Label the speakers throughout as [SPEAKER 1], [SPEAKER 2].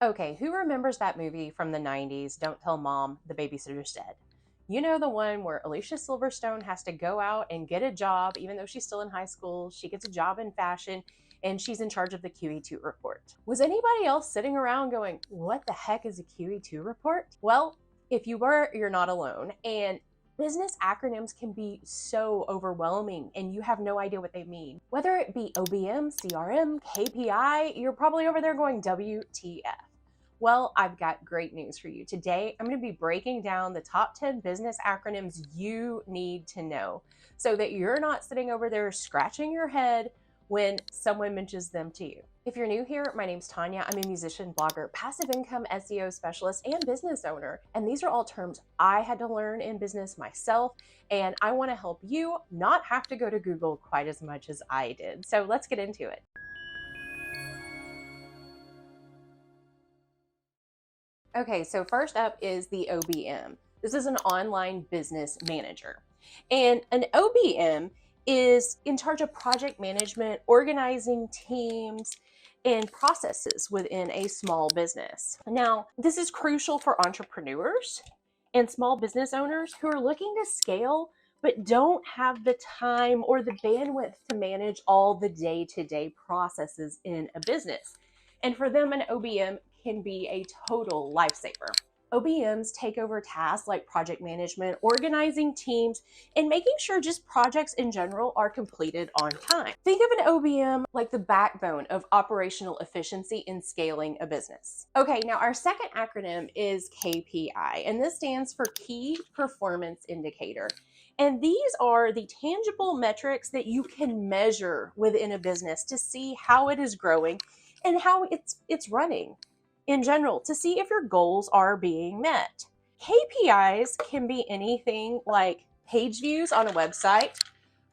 [SPEAKER 1] Okay, who remembers that movie from the 90s, Don't Tell Mom, the Babysitter's Dead? You know, the one where Alicia Silverstone has to go out and get a job, even though she's still in high school. She gets a job in fashion and she's in charge of the QE2 report. Was anybody else sitting around going, what the heck is a QE2 report? Well, if you were, you're not alone. And business acronyms can be so overwhelming and you have no idea what they mean. Whether it be OBM, CRM, KPI, you're probably over there going WTF. Well, I've got great news for you. Today, I'm going to be breaking down the top 10 business acronyms you need to know so that you're not sitting over there scratching your head when someone mentions them to you. If you're new here, my name's Tonya. I'm a musician, blogger, passive income SEO specialist, and business owner. And these are all terms I had to learn in business myself. And I want to help you not have to go to Google quite as much as I did. So let's get into it. Okay, so first up is the OBM. This is an online business manager. And an OBM is in charge of project management, organizing teams, and processes within a small business. Now, this is crucial for entrepreneurs and small business owners who are looking to scale but don't have the time or the bandwidth to manage all the day-to-day processes in a business. And for them, an OBM can be a total lifesaver. OBMs take over tasks like project management, organizing teams, and making sure just projects in general are completed on time. Think of an OBM like the backbone of operational efficiency in scaling a business. Okay, now our second acronym is KPI, and this stands for Key Performance Indicator. And these are the tangible metrics that you can measure within a business to see how it is growing and how it's running in general, to see if your goals are being met. KPIs can be anything like page views on a website,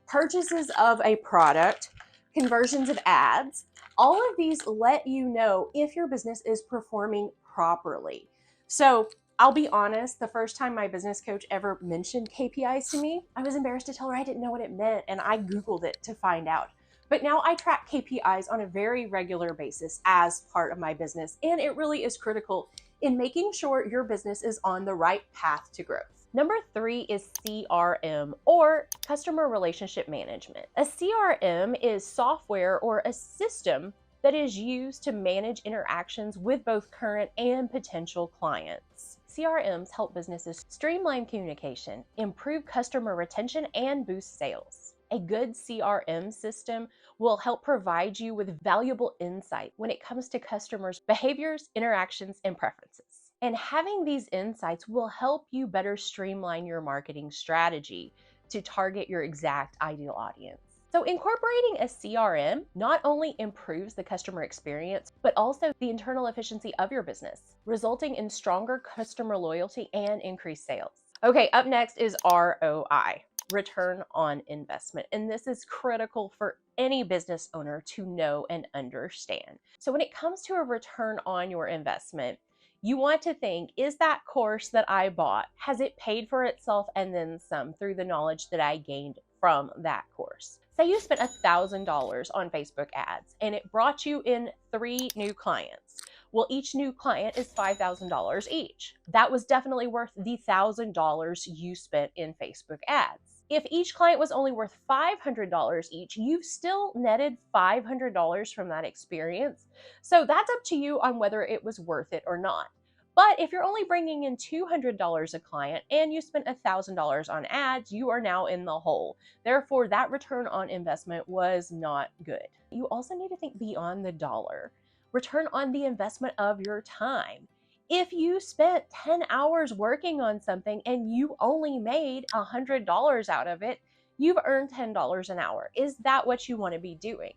[SPEAKER 1] purchases of a product, conversions of ads. All of these let you know if your business is performing properly. So I'll be honest, the first time my business coach ever mentioned KPIs to me, I was embarrassed to tell her I didn't know what it meant, and I Googled it to find out. But now I track KPIs on a very regular basis as part of my business, and it really is critical in making sure your business is on the right path to growth. Number 3 is CRM, or Customer Relationship Management. A CRM is software or a system that is used to manage interactions with both current and potential clients. CRMs help businesses streamline communication, improve customer retention, and boost sales. A good CRM system will help provide you with valuable insight when it comes to customers' behaviors, interactions, and preferences. And having these insights will help you better streamline your marketing strategy to target your exact ideal audience. So incorporating a CRM not only improves the customer experience, but also the internal efficiency of your business, resulting in stronger customer loyalty and increased sales. Okay, up next is ROI. Return on investment. And this is critical for any business owner to know and understand. So when it comes to a return on your investment, you want to think, is that course that I bought, has it paid for itself and then some through the knowledge that I gained from that course? Say you spent $1,000 on Facebook ads and it brought you in 3 new clients. Well, each new client is $5,000 each. That was definitely worth the $1,000 you spent in Facebook ads. If each client was only worth $500 each, you've still netted $500 from that experience. So that's up to you on whether it was worth it or not. But if you're only bringing in $200 a client and you spent $1,000 on ads, you are now in the hole. Therefore, that return on investment was not good. You also need to think beyond the dollar. Return on the investment of your time. If you spent 10 hours working on something and you only made $100 out of it, you've earned $10 an hour. Is that what you want to be doing?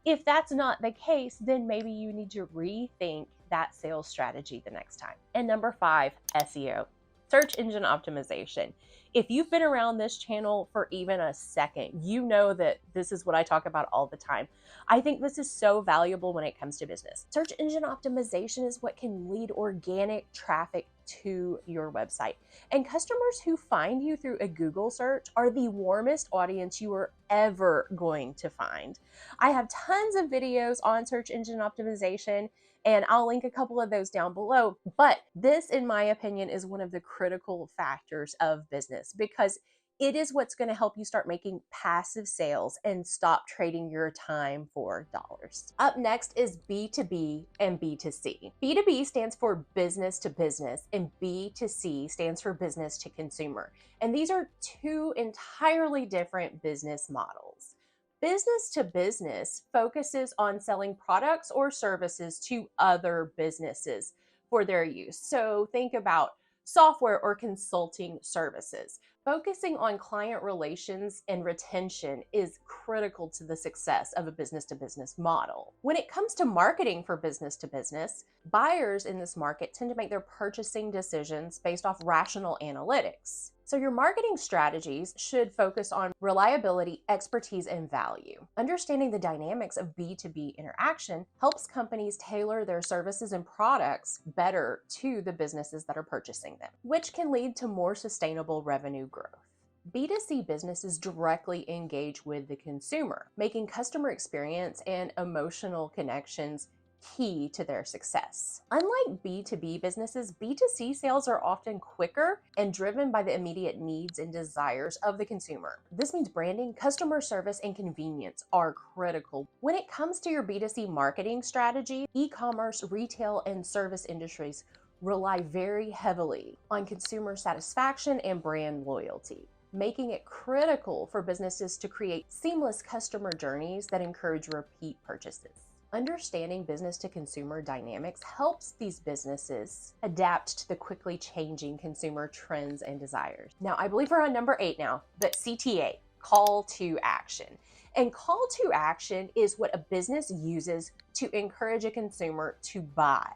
[SPEAKER 1] If that's not the case, then maybe you need to rethink that sales strategy the next time. And number 5, SEO, search engine optimization. If you've been around this channel for even a second, you know that this is what I talk about all the time. I think this is so valuable when it comes to business. Search engine optimization is what can lead organic traffic to your website. And customers who find you through a Google search are the warmest audience you are ever going to find. I have tons of videos on search engine optimization, And I'll link a couple of those down below. But this, in my opinion, is one of the critical factors of business because it is what's going to help you start making passive sales and stop trading your time for dollars. Up next is B2B and B2C. B2B stands for business to business and B2C stands for business to consumer. And these are two entirely different business models. Business to business focuses on selling products or services to other businesses for their use. So think about software or consulting services. Focusing on client relations and retention is critical to the success of a business to business model. When it comes to marketing for business to business, buyers in this market tend to make their purchasing decisions based off rational analytics. So your marketing strategies should focus on reliability, expertise, and value. Understanding the dynamics of B2B interaction helps companies tailor their services and products better to the businesses that are purchasing them, which can lead to more sustainable revenue growth. B2C businesses directly engage with the consumer, making customer experience and emotional connections key to their success. Unlike B2B businesses, B2C sales are often quicker and driven by the immediate needs and desires of the consumer. This means branding, customer service, and convenience are critical. When it comes to your B2C marketing strategy, e-commerce, retail, and service industries rely very heavily on consumer satisfaction and brand loyalty, making it critical for businesses to create seamless customer journeys that encourage repeat purchases. Understanding business to consumer dynamics helps these businesses adapt to the quickly changing consumer trends and desires. Now, I believe we're on number 8 now, but CTA, call to action. And call to action is what a business uses to encourage a consumer to buy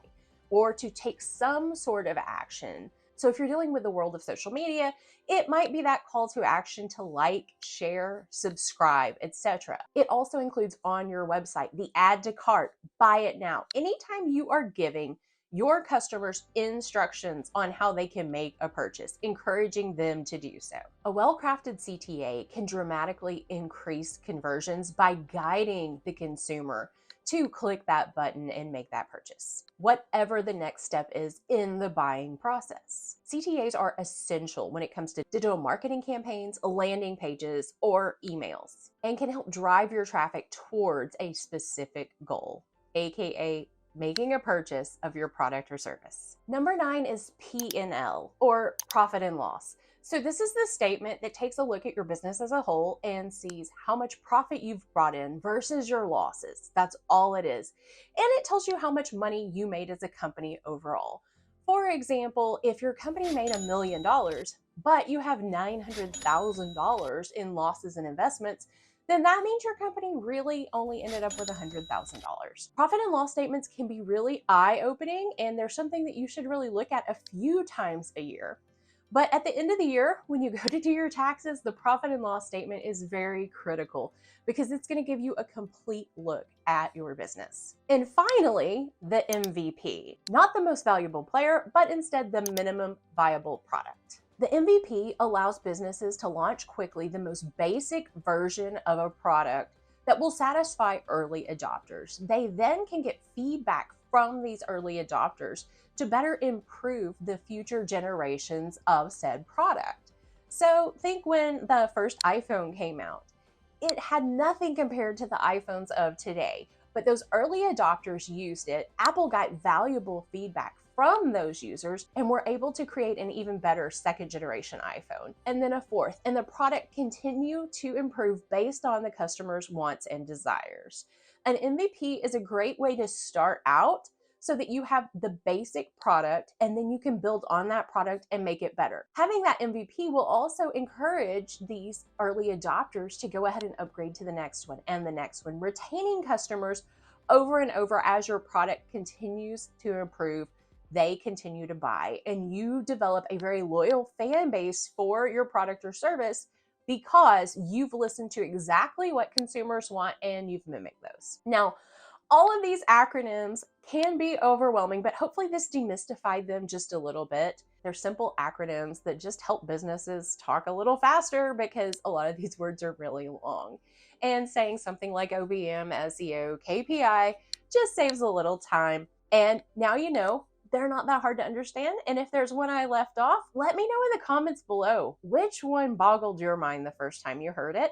[SPEAKER 1] or to take some sort of action. So if you're dealing with the world of social media, it might be that call to action to like, share, subscribe, etc. It also includes on your website, the add to cart, buy it now. Anytime you are giving your customers instructions on how they can make a purchase, encouraging them to do so. A well-crafted CTA can dramatically increase conversions by guiding the consumer to click that button and make that purchase, whatever the next step is in the buying process. CTAs are essential when it comes to digital marketing campaigns, landing pages, or emails, and can help drive your traffic towards a specific goal, aka making a purchase of your product or service. Number 9 is P&L, or profit and loss. So this is the statement that takes a look at your business as a whole and sees how much profit you've brought in versus your losses. That's all it is. And it tells you how much money you made as a company overall. For example, if your company made $1 million, but you have $900,000 in losses and investments, then that means your company really only ended up with $100,000. Profit and loss statements can be really eye-opening, and they're something that you should really look at a few times a year. But at the end of the year, when you go to do your taxes, the profit and loss statement is very critical because it's going to give you a complete look at your business. And finally, the MVP. Not the most valuable player, but instead the minimum viable product. The MVP allows businesses to launch quickly the most basic version of a product that will satisfy early adopters. They then can get feedback from these early adopters to better improve the future generations of said product. So think when the first iPhone came out, it had nothing compared to the iPhones of today, but those early adopters used it. Apple got valuable feedback from those users and were able to create an even better second generation iPhone, and then a fourth, and the product continued to improve based on the customer's wants and desires. An MVP is a great way to start out so that you have the basic product and then you can build on that product and make it better. Having that MVP will also encourage these early adopters to go ahead and upgrade to the next one and the next one, retaining customers over and over as your product continues to improve. They continue to buy, and you develop a very loyal fan base for your product or service because you've listened to exactly what consumers want and you've mimicked those. Now, all of these acronyms can be overwhelming, but hopefully this demystified them just a little bit. They're simple acronyms that just help businesses talk a little faster because a lot of these words are really long. And saying something like OBM, SEO, KPI just saves a little time And now you know they're not that hard to understand. And if there's one I left off, let me know in the comments below which one boggled your mind the first time you heard it.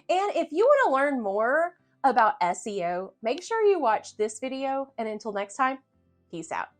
[SPEAKER 1] And if you want to learn more about SEO, make sure you watch this video. And until next time, peace out.